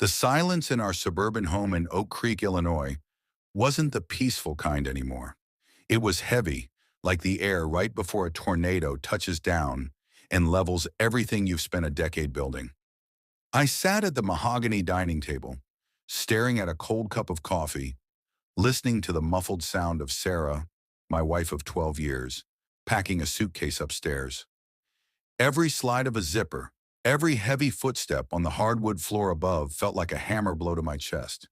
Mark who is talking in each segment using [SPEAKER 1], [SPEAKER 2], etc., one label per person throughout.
[SPEAKER 1] The silence in our suburban home in Oak Creek, Illinois, wasn't the peaceful kind anymore. It was heavy, like the air right before a tornado touches down and levels everything you've spent a decade building. I sat at the mahogany dining table, staring at a cold cup of coffee, listening to the muffled sound of Sarah, my wife of 12 years, packing a suitcase upstairs. Every slide of a zipper, every heavy footstep on the hardwood floor above felt like a hammer blow to my chest.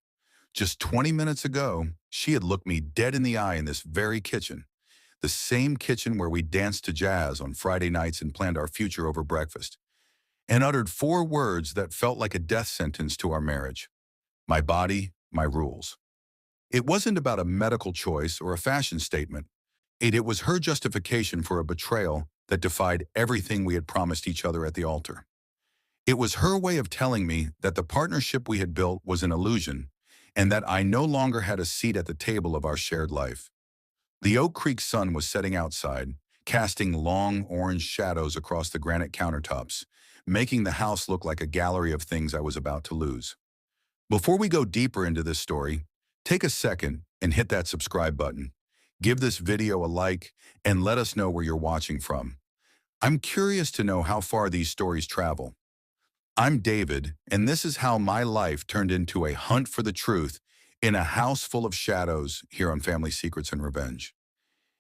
[SPEAKER 1] Just 20 minutes ago, she had looked me dead in the eye in this very kitchen, the same kitchen where we danced to jazz on Friday nights and planned our future over breakfast, and uttered four words that felt like a death sentence to our marriage: my body, my rules. It wasn't about a medical choice or a fashion statement. It was her justification for a betrayal that defied everything we had promised each other at the altar. It was her way of telling me that the partnership we had built was an illusion and that I no longer had a seat at the table of our shared life. The Oak Creek sun was setting outside, casting long orange shadows across the granite countertops, making the house look like a gallery of things I was about to lose. Before we go deeper into this story, take a second and hit that subscribe button. Give this video a like and let us know where you're watching from. I'm curious to know how far these stories travel. I'm David, and this is how my life turned into a hunt for the truth in a house full of shadows here on Family Secrets and Revenge.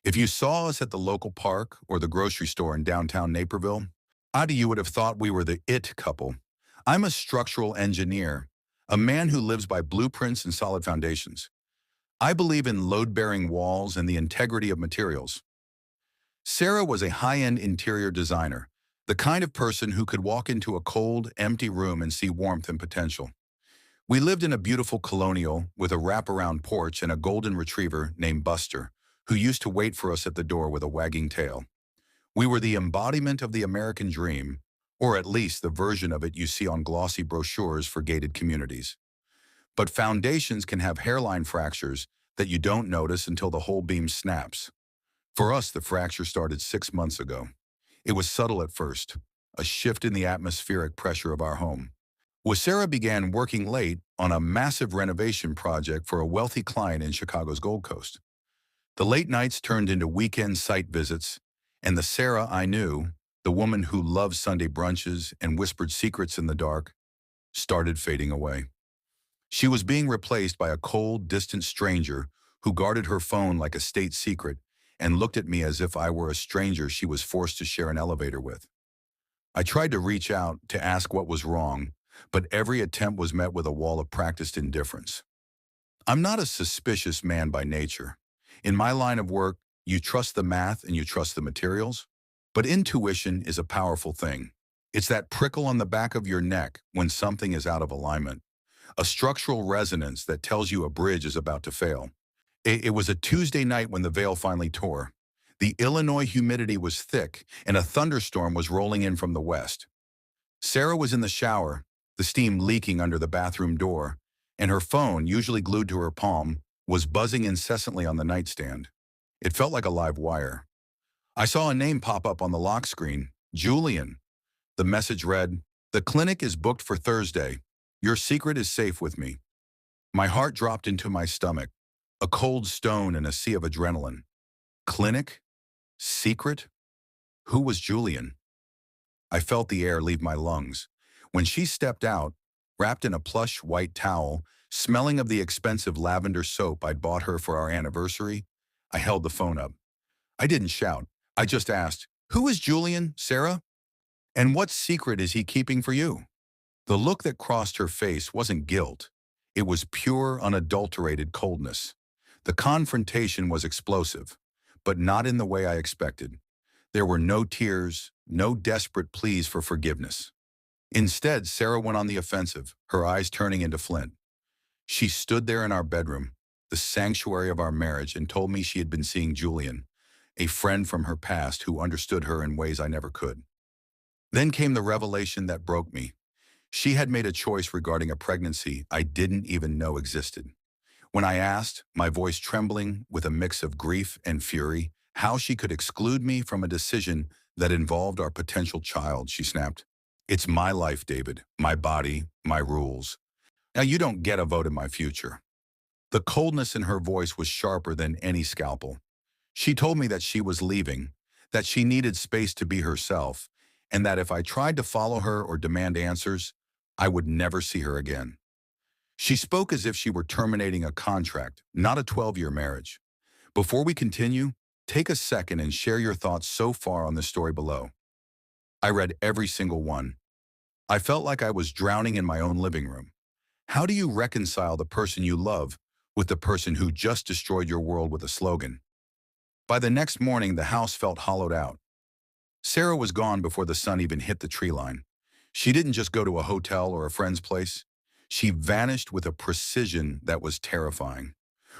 [SPEAKER 1] If you saw us at the local park or the grocery store in downtown Naperville, you would have thought we were the it couple. I'm a structural engineer, a man who lives by blueprints and solid foundations. I believe in load-bearing walls and the integrity of materials. Sarah was a high-end interior designer, the kind of person who could walk into a cold, empty room and see warmth and potential. We lived in a beautiful colonial with a wraparound porch and a golden retriever named Buster, who used to wait for us at the door with a wagging tail. We were the embodiment of the American dream, or at least the version of it you see on glossy brochures for gated communities. But foundations can have hairline fractures that you don't notice until the whole beam snaps. For us, the fracture started 6 months ago. It was subtle at first, a shift in the atmospheric pressure of our home. Sarah began working late on a massive renovation project for a wealthy client in Chicago's Gold Coast. The late nights turned into weekend site visits, and the Sarah I knew, the woman who loved Sunday brunches and whispered secrets in the dark, started fading away. She was being replaced by a cold, distant stranger who guarded her phone like a state secret and looked at me as if I were a stranger she was forced to share an elevator with. I tried to reach out to ask what was wrong, but every attempt was met with a wall of practiced indifference. I'm not a suspicious man by nature. In my line of work, you trust the math and you trust the materials, but intuition is a powerful thing. It's that prickle on the back of your neck when something is out of alignment, a structural resonance that tells you a bridge is about to fail. It was a Tuesday night when the veil finally tore. The Illinois humidity was thick, and a thunderstorm was rolling in from the west. Sarah was in the shower, the steam leaking under the bathroom door, and her phone, usually glued to her palm, was buzzing incessantly on the nightstand. It felt like a live wire. I saw a name pop up on the lock screen: Julian. The message read, "The clinic is booked for Thursday. Your secret is safe with me." My heart dropped into my stomach, a cold stone in a sea of adrenaline. Clinic? Secret? Who was Julian? I felt the air leave my lungs. When she stepped out, wrapped in a plush white towel, smelling of the expensive lavender soap I'd bought her for our anniversary, I held the phone up. I didn't shout. I just asked, "Who is Julian, Sarah? And what secret is he keeping for you?" The look that crossed her face wasn't guilt. It was pure, unadulterated coldness. The confrontation was explosive, but not in the way I expected. There were no tears, no desperate pleas for forgiveness. Instead, Sarah went on the offensive, her eyes turning into flint. She stood there in our bedroom, the sanctuary of our marriage, and told me she had been seeing Julian, a friend from her past who understood her in ways I never could. Then came the revelation that broke me. She had made a choice regarding a pregnancy I didn't even know existed. When I asked, my voice trembling with a mix of grief and fury, how she could exclude me from a decision that involved our potential child, she snapped, "It's my life, David, my body, my rules. Now you don't get a vote in my future." The coldness in her voice was sharper than any scalpel. She told me that she was leaving, that she needed space to be herself, and that if I tried to follow her or demand answers, I would never see her again. She spoke as if she were terminating a contract, not a 12-year marriage. Before we continue, take a second and share your thoughts so far on the story below. I read every single one. I felt like I was drowning in my own living room. How do you reconcile the person you love with the person who just destroyed your world with a slogan? By the next morning, the house felt hollowed out. Sarah was gone before the sun even hit the tree line. She didn't just go to a hotel or a friend's place. She vanished with a precision that was terrifying.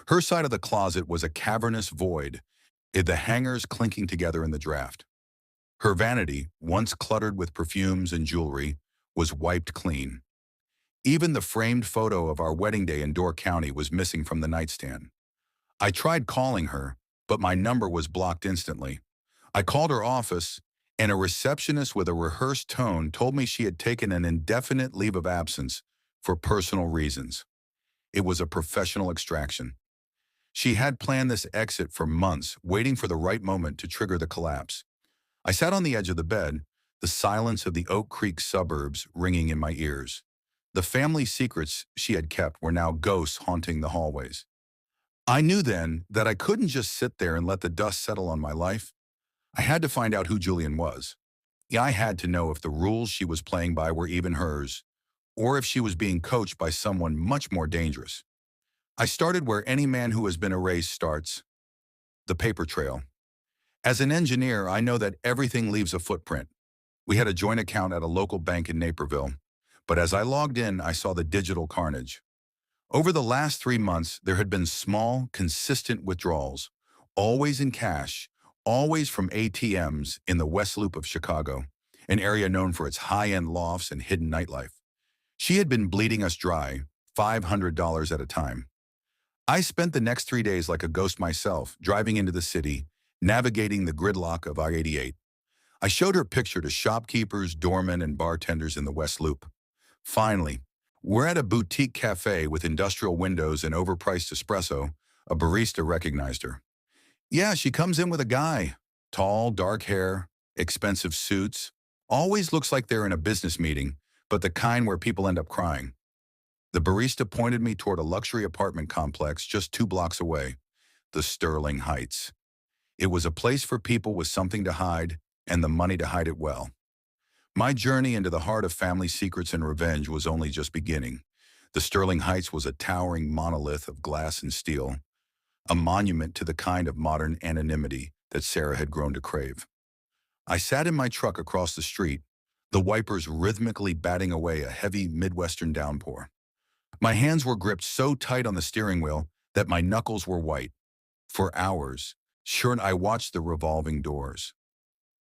[SPEAKER 1] Her side of the closet was a cavernous void, the hangers clinking together in the draft. Her vanity, once cluttered with perfumes and jewelry, was wiped clean. Even the framed photo of our wedding day in Door County was missing from the nightstand. I tried calling her, but my number was blocked instantly. I called her office, and a receptionist with a rehearsed tone told me she had taken an indefinite leave of absence for personal reasons. It was a professional extraction. She had planned this exit for months, waiting for the right moment to trigger the collapse. I sat on the edge of the bed, the silence of the Oak Creek suburbs ringing in my ears. The family secrets she had kept were now ghosts haunting the hallways. I knew then that I couldn't just sit there and let the dust settle on my life. I had to find out who Julian was. Yeah, I had to know if the rules she was playing by were even hers, or if she was being coached by someone much more dangerous. I started where any man who has been erased starts, the paper trail. As an engineer, I know that everything leaves a footprint. We had a joint account at a local bank in Naperville, but as I logged in, I saw the digital carnage. Over the last 3 months, there had been small, consistent withdrawals, always in cash, always from ATMs in the West Loop of Chicago, an area known for its high-end lofts and hidden nightlife. She had been bleeding us dry, $500 at a time. I spent the next 3 days like a ghost myself, driving into the city, navigating the gridlock of I-88. I showed her picture to shopkeepers, doormen, and bartenders in the West Loop. Finally, we're at a boutique cafe with industrial windows and overpriced espresso. A barista recognized her. Yeah, she comes in with a guy. Tall, dark hair, expensive suits. Always looks like they're in a business meeting, but the kind where people end up crying. The barista pointed me toward a luxury apartment complex just 2 blocks away, the Sterling Heights. It was a place for people with something to hide and the money to hide it well. My journey into the heart of family secrets and revenge was only just beginning. The Sterling Heights was a towering monolith of glass and steel, a monument to the kind of modern anonymity that Sarah had grown to crave. I sat in my truck across the street, the wipers rhythmically batting away a heavy Midwestern downpour. My hands were gripped so tight on the steering wheel that my knuckles were white. For hours, sure, I watched the revolving doors.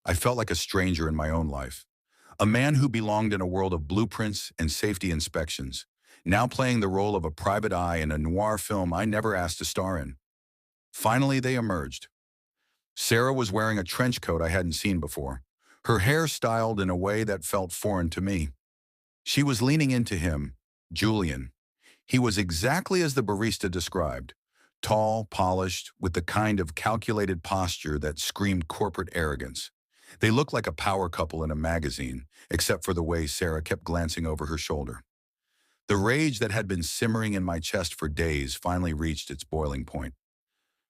[SPEAKER 1] I felt like a stranger in my own life. A man who belonged in a world of blueprints and safety inspections, now playing the role of a private eye in a noir film I never asked to star in. Finally, they emerged. Sarah was wearing a trench coat I hadn't seen before, her hair styled in a way that felt foreign to me. She was leaning into him, Julian. He was exactly as the barista described, tall, polished, with the kind of calculated posture that screamed corporate arrogance. They looked like a power couple in a magazine, except for the way Sarah kept glancing over her shoulder. The rage that had been simmering in my chest for days finally reached its boiling point.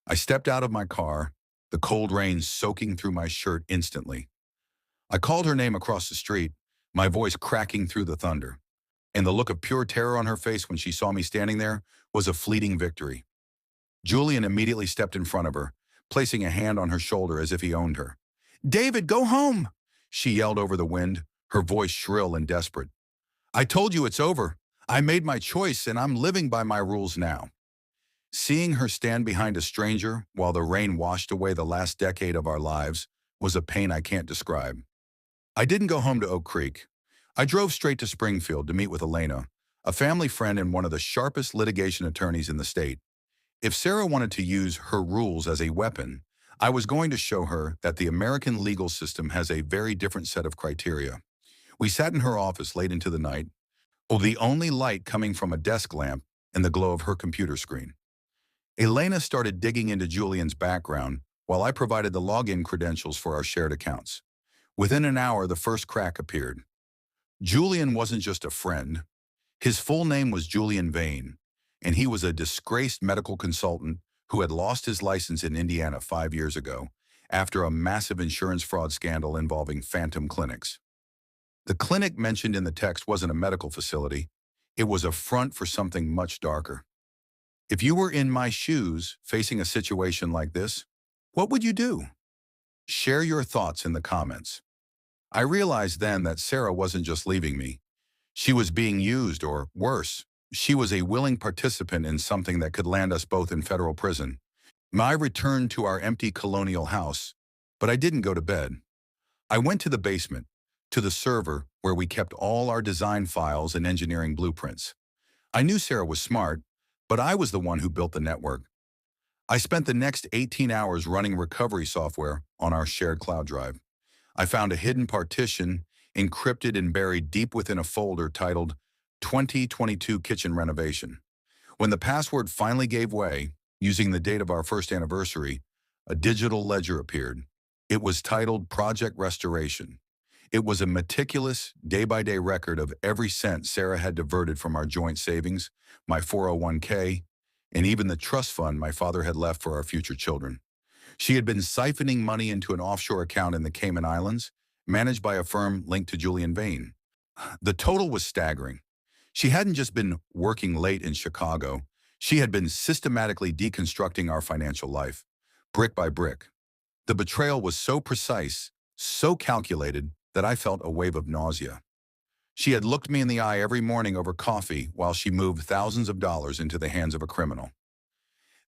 [SPEAKER 1] I stepped out of my car, the cold rain soaking through my shirt instantly. I called her name across the street, my voice cracking through the thunder. And the look of pure terror on her face when she saw me standing there was a fleeting victory. Julian immediately stepped in front of her, placing a hand on her shoulder as if he owned her. "David, go home!" she yelled over the wind, her voice shrill and desperate. "I told you it's over. I made my choice and I'm living by my rules now." Seeing her stand behind a stranger while the rain washed away the last decade of our lives was a pain I can't describe. I didn't go home to Oak Creek. I drove straight to Springfield to meet with Elena, a family friend and one of the sharpest litigation attorneys in the state. If Sarah wanted to use her rules as a weapon, I was going to show her that the American legal system has a very different set of criteria. We sat in her office late into the night, the only light coming from a desk lamp and the glow of her computer screen. Elena started digging into Julian's background while I provided the login credentials for our shared accounts. Within an hour, the first crack appeared. Julian wasn't just a friend. His full name was Julian Vane, and he was a disgraced medical consultant who had lost his license in Indiana 5 years ago after a massive insurance fraud scandal involving phantom clinics. The clinic mentioned in the text wasn't a medical facility. It was a front for something much darker. If you were in my shoes facing a situation like this, what would you do? Share your thoughts in the comments. I realized then that Sarah wasn't just leaving me. She was being used, or worse, she was a willing participant in something that could land us both in federal prison. I returned to our empty colonial house, but I didn't go to bed. I went to the basement, to the server where we kept all our design files and engineering blueprints. I knew Sarah was smart, but I was the one who built the network. I spent the next 18 hours running recovery software on our shared cloud drive. I found a hidden partition, encrypted and buried deep within a folder titled 2022 Kitchen Renovation. When the password finally gave way, using the date of our first anniversary, a digital ledger appeared. It was titled Project Restoration. It was a meticulous, day-by-day record of every cent Sarah had diverted from our joint savings, my 401k, and even the trust fund my father had left for our future children. She had been siphoning money into an offshore account in the Cayman Islands, managed by a firm linked to Julian Vane. The total was staggering. She hadn't just been working late in Chicago. She had been systematically deconstructing our financial life, brick by brick. The betrayal was so precise, so calculated, that I felt a wave of nausea. She had looked me in the eye every morning over coffee while she moved thousands of dollars into the hands of a criminal.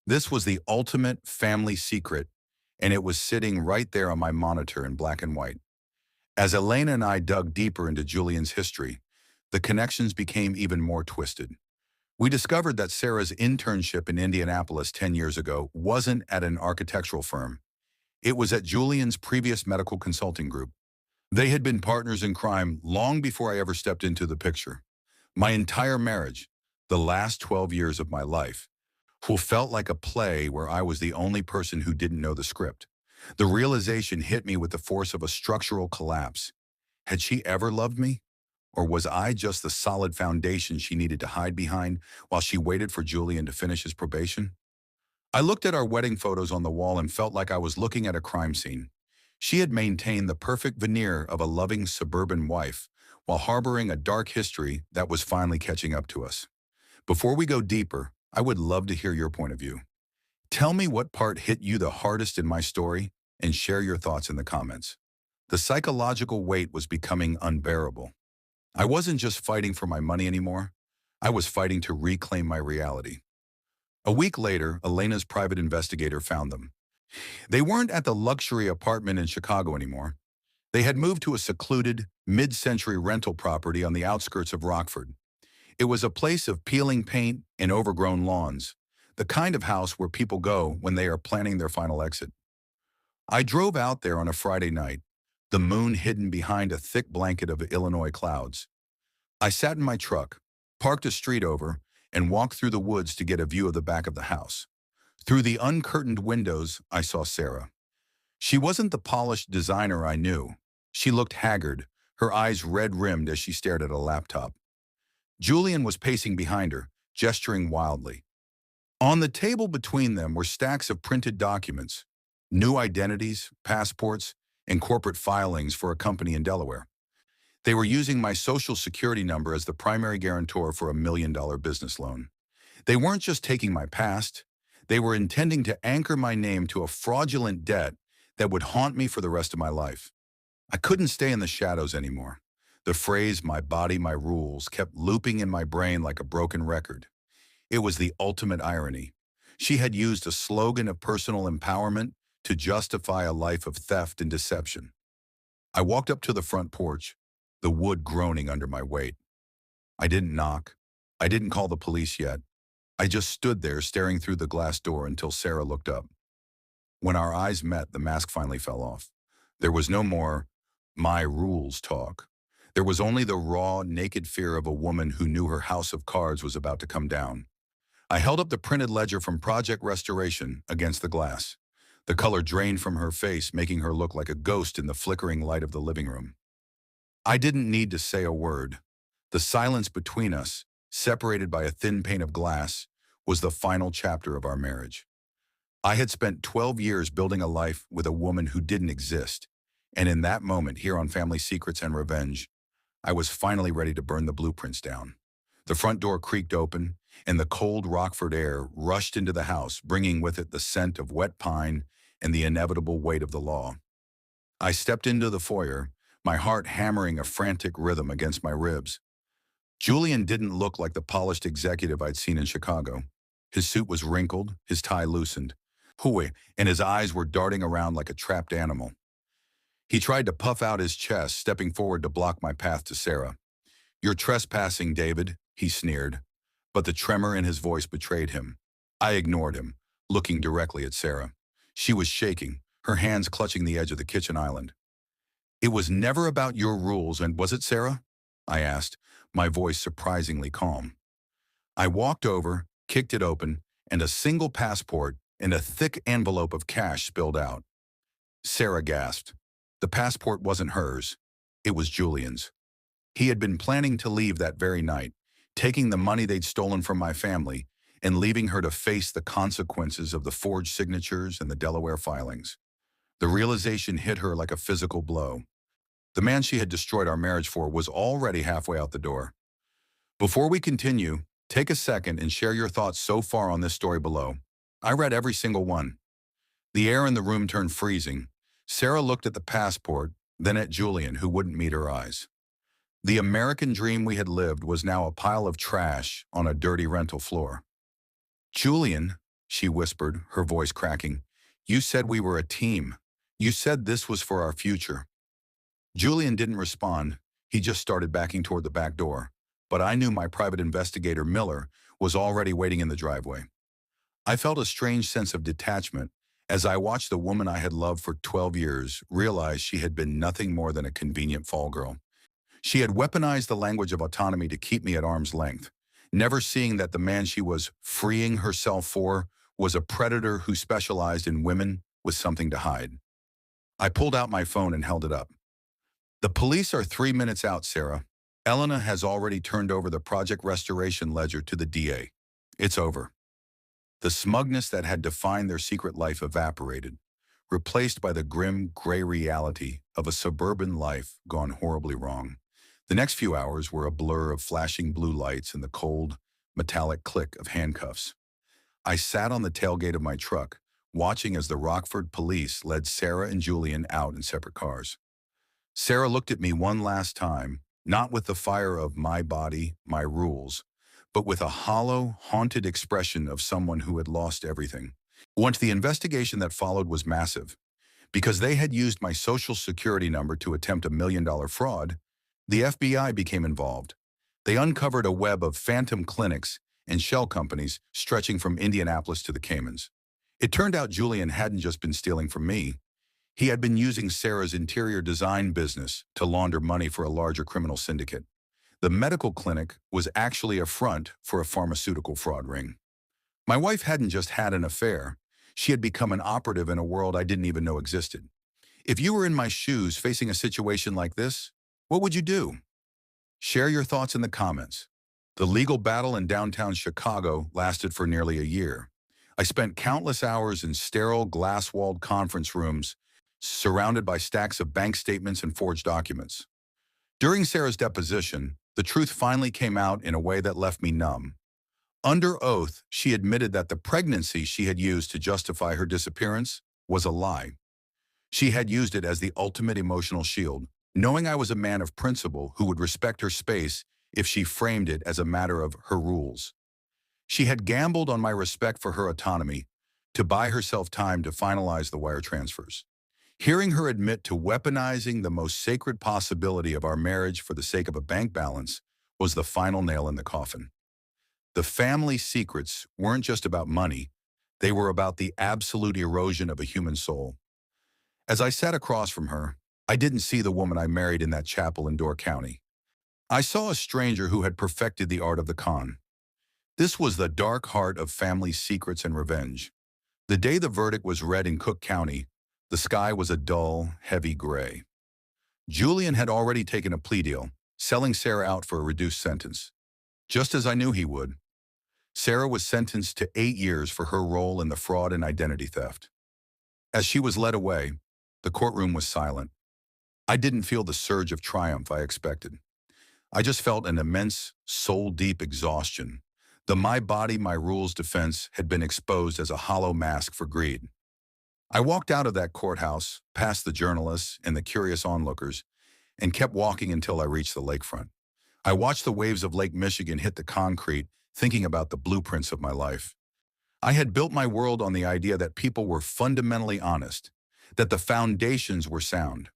[SPEAKER 1] This was the ultimate family secret, and it was sitting right there on my monitor in black and white. As Elena and I dug deeper into Julian's history, the connections became even more twisted. We discovered that Sarah's internship in Indianapolis 10 years ago wasn't at an architectural firm. It was at Julian's previous medical consulting group. They had been partners in crime long before I ever stepped into the picture. My entire marriage, the last 12 years of my life, who felt like a play where I was the only person who didn't know the script. The realization hit me with the force of a structural collapse. Had she ever loved me? Or was I just the solid foundation she needed to hide behind while she waited for Julian to finish his probation? I looked at our wedding photos on the wall and felt like I was looking at a crime scene. She had maintained the perfect veneer of a loving suburban wife while harboring a dark history that was finally catching up to us. Before we go deeper, I would love to hear your point of view. Tell me what part hit you the hardest in my story and share your thoughts in the comments. The psychological weight was becoming unbearable. I wasn't just fighting for my money anymore. I was fighting to reclaim my reality. A week later, Elena's private investigator found them. They weren't at the luxury apartment in Chicago anymore. They had moved to a secluded, mid-century rental property on the outskirts of Rockford. It was a place of peeling paint and overgrown lawns, the kind of house where people go when they are planning their final exit. I drove out there on a Friday night, the moon hidden behind a thick blanket of Illinois clouds. I sat in my truck, parked a street over, and walked through the woods to get a view of the back of the house. Through the uncurtained windows, I saw Sarah. She wasn't the polished designer I knew. She looked haggard, her eyes red-rimmed as she stared at a laptop. Julian was pacing behind her, gesturing wildly. On the table between them were stacks of printed documents, new identities, passports, and corporate filings for a company in Delaware. They were using my social security number as the primary guarantor for a $1 million business loan. They weren't just taking my past. They were intending to anchor my name to a fraudulent debt that would haunt me for the rest of my life. I couldn't stay in the shadows anymore. The phrase, "my body, my rules," kept looping in my brain like a broken record. It was the ultimate irony. She had used a slogan of personal empowerment to justify a life of theft and deception. I walked up to the front porch, the wood groaning under my weight. I didn't knock. I didn't call the police yet. I just stood there staring through the glass door until Sarah looked up. When our eyes met, the mask finally fell off. There was no more "my rules" talk. There was only the raw, naked fear of a woman who knew her house of cards was about to come down. I held up the printed ledger from Project Restoration against the glass. The color drained from her face, making her look like a ghost in the flickering light of the living room. I didn't need to say a word. The silence between us, separated by a thin pane of glass, was the final chapter of our marriage. I had spent 12 years building a life with a woman who didn't exist, and in that moment, here on Family Secrets and Revenge, I was finally ready to burn the blueprints down. The front door creaked open, and the cold Rockford air rushed into the house, bringing with it the scent of wet pine and the inevitable weight of the law. I stepped into the foyer, my heart hammering a frantic rhythm against my ribs. Julian didn't look like the polished executive I'd seen in Chicago. His suit was wrinkled, his tie loosened, and his eyes were darting around like a trapped animal. He tried to puff out his chest, stepping forward to block my path to Sarah. "You're trespassing, David," he sneered, but the tremor in his voice betrayed him. I ignored him, looking directly at Sarah. She was shaking, her hands clutching the edge of the kitchen island. "It was never about your rules, and was it, Sarah?" I asked, my voice surprisingly calm. I walked over, kicked it open, and a single passport and a thick envelope of cash spilled out. Sarah gasped. The passport wasn't hers. It was Julian's. He had been planning to leave that very night, taking the money they'd stolen from my family and leaving her to face the consequences of the forged signatures and the Delaware filings. The realization hit her like a physical blow. The man she had destroyed our marriage for was already halfway out the door. Before we continue, take a second and share your thoughts so far on this story below. I read every single one. The air in the room turned freezing. Sarah looked at the passport, then at Julian, who wouldn't meet her eyes. The American dream we had lived was now a pile of trash on a dirty rental floor. "Julian," she whispered, her voice cracking, "you said we were a team. You said this was for our future." Julian didn't respond. He just started backing toward the back door. But I knew my private investigator, Miller, was already waiting in the driveway. I felt a strange sense of detachment as I watched the woman I had loved for 12 years realize she had been nothing more than a convenient fall girl. She had weaponized the language of autonomy to keep me at arm's length, never seeing that the man she was freeing herself for was a predator who specialized in women with something to hide. I pulled out my phone and held it up. "The police are 3 minutes out, Sarah. Elena has already turned over the Project Restoration ledger to the DA. It's over." The smugness that had defined their secret life evaporated, replaced by the grim, gray reality of a suburban life gone horribly wrong. The next few hours were a blur of flashing blue lights and the cold, metallic click of handcuffs. I sat on the tailgate of my truck, watching as the Rockford police led Sarah and Julian out in separate cars. Sarah looked at me one last time, not with the fire of my body, my rules, but with a hollow, haunted expression of someone who had lost everything. Once the investigation that followed was massive, because they had used my social security number to attempt $1 million fraud, the FBI became involved. They uncovered a web of phantom clinics and shell companies stretching from Indianapolis to the Caymans. It turned out Julian hadn't just been stealing from me. He had been using Sarah's interior design business to launder money for a larger criminal syndicate. The medical clinic was actually a front for a pharmaceutical fraud ring. My wife hadn't just had an affair. She had become an operative in a world I didn't even know existed. If you were in my shoes facing a situation like this, what would you do? Share your thoughts in the comments. The legal battle in downtown Chicago lasted for nearly a year. I spent countless hours in sterile, glass-walled conference rooms, surrounded by stacks of bank statements and forged documents. During Sarah's deposition, the truth finally came out in a way that left me numb. Under oath, she admitted that the pregnancy she had used to justify her disappearance was a lie. She had used it as the ultimate emotional shield, knowing I was a man of principle who would respect her space if she framed it as a matter of her rules. She had gambled on my respect for her autonomy to buy herself time to finalize the wire transfers. Hearing her admit to weaponizing the most sacred possibility of our marriage for the sake of a bank balance was the final nail in the coffin. The family secrets weren't just about money, they were about the absolute erosion of a human soul. As I sat across from her, I didn't see the woman I married in that chapel in Door County. I saw a stranger who had perfected the art of the con. This was the dark heart of family secrets and revenge. The day the verdict was read in Cook County, the sky was a dull, heavy gray. Julian had already taken a plea deal, selling Sarah out for a reduced sentence. Just as I knew he would, Sarah was sentenced to 8 years for her role in the fraud and identity theft. As she was led away, the courtroom was silent. I didn't feel the surge of triumph I expected. I just felt an immense, soul-deep exhaustion. The my body, my rules defense had been exposed as a hollow mask for greed. I walked out of that courthouse, past the journalists and the curious onlookers, and kept walking until I reached the lakefront. I watched the waves of Lake Michigan hit the concrete, thinking about the blueprints of my life. I had built my world on the idea that people were fundamentally honest, that the foundations were sound.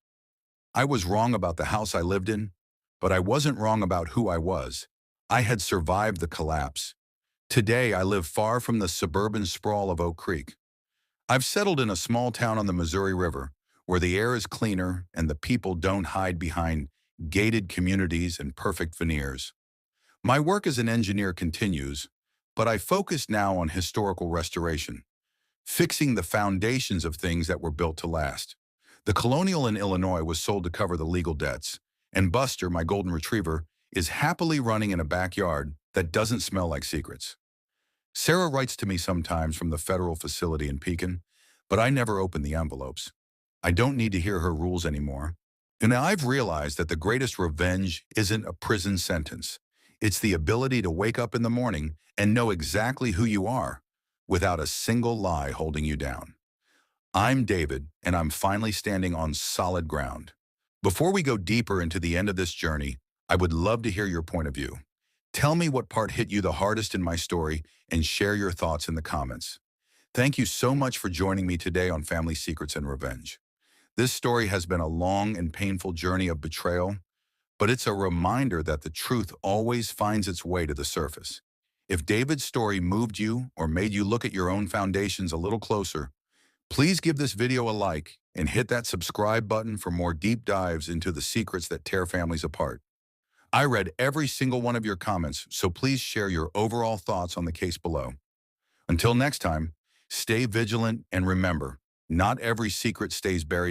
[SPEAKER 1] I was wrong about the house I lived in, but I wasn't wrong about who I was. I had survived the collapse. Today, I live far from the suburban sprawl of Oak Creek. I've settled in a small town on the Missouri River, where the air is cleaner and the people don't hide behind gated communities and perfect veneers. My work as an engineer continues, but I focus now on historical restoration, fixing the foundations of things that were built to last. The Colonial in Illinois was sold to cover the legal debts, and Buster, my golden retriever, is happily running in a backyard that doesn't smell like secrets. Sarah writes to me sometimes from the federal facility in Pekin, but I never open the envelopes. I don't need to hear her rules anymore. And I've realized that the greatest revenge isn't a prison sentence. It's the ability to wake up in the morning and know exactly who you are, without a single lie holding you down. I'm David, and I'm finally standing on solid ground. Before we go deeper into the end of this journey, I would love to hear your point of view. Tell me what part hit you the hardest in my story and share your thoughts in the comments. Thank you so much for joining me today on Family Secrets and Revenge. This story has been a long and painful journey of betrayal, but it's a reminder that the truth always finds its way to the surface. If David's story moved you or made you look at your own foundations a little closer, please give this video a like and hit that subscribe button for more deep dives into the secrets that tear families apart. I read every single one of your comments, so please share your overall thoughts on the case below. Until next time, stay vigilant and remember, not every secret stays buried.